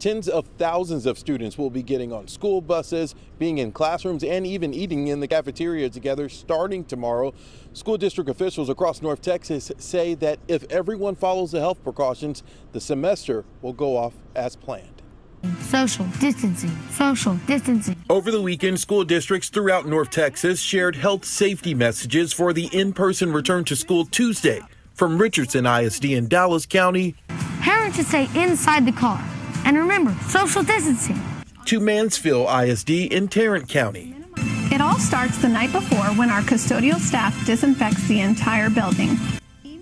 Tens of thousands of students will be getting on school buses, being in classrooms, and even eating in the cafeteria together starting tomorrow. School district officials across North Texas say that if everyone follows the health precautions, the semester will go off as planned. Social distancing, social distancing. Over the weekend, school districts throughout North Texas shared health safety messages for the in-person return to school Tuesday. From Richardson ISD in Dallas County, Parents should stay inside the car. And remember, social distancing. To Mansfield ISD in Tarrant County. It all starts the night before when our custodial staff disinfects the entire building.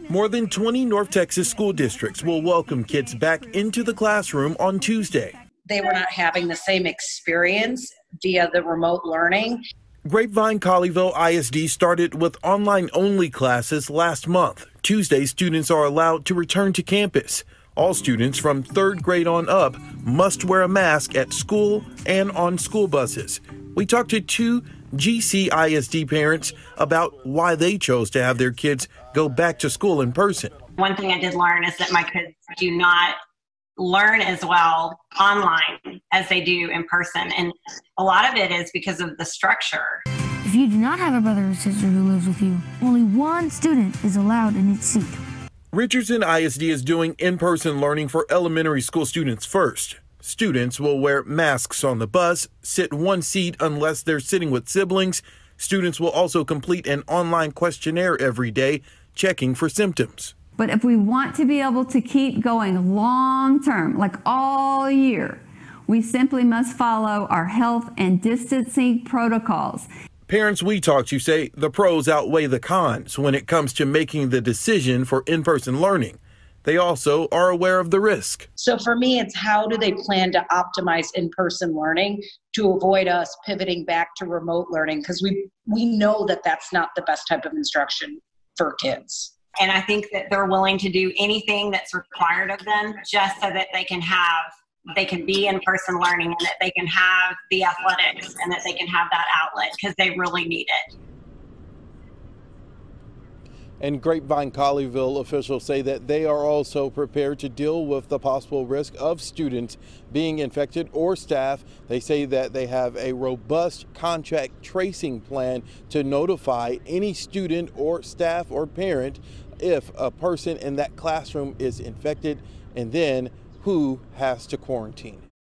More than 20 North Texas school districts will welcome kids back into the classroom on Tuesday. They were not having the same experience via the remote learning. Grapevine Colleyville ISD started with online-only classes last month. Tuesday, students are allowed to return to campus. All students from 3rd grade on up must wear a mask at school and on school buses. We talked to 2 GC ISD parents about why they chose to have their kids go back to school in person. One thing I did learn is that my kids do not learn as well online as they do in person. And a lot of it is because of the structure. If you do not have a brother or sister who lives with you, only one student is allowed in each seat. Richardson ISD is doing in-person learning for elementary school students first. Students will wear masks on the bus, sit one seat unless they're sitting with siblings. Students will also complete an online questionnaire every day, checking for symptoms. But if we want to be able to keep going long term, like all year, we simply must follow our health and distancing protocols. Parents we talk to say the pros outweigh the cons when it comes to making the decision for in-person learning. They also are aware of the risk. So for me, it's how do they plan to optimize in-person learning to avoid us pivoting back to remote learning? Because we know that that's not the best type of instruction for kids. And I think that they're willing to do anything that's required of them just so that they can be in-person learning and that they can have the athletics and that they can have that outlet because they really need it. And Grapevine Colleyville officials say that they are also prepared to deal with the possible risk of students being infected or staff. They say that they have a robust contact tracing plan to notify any student or staff or parent if a person in that classroom is infected and then who has to quarantine.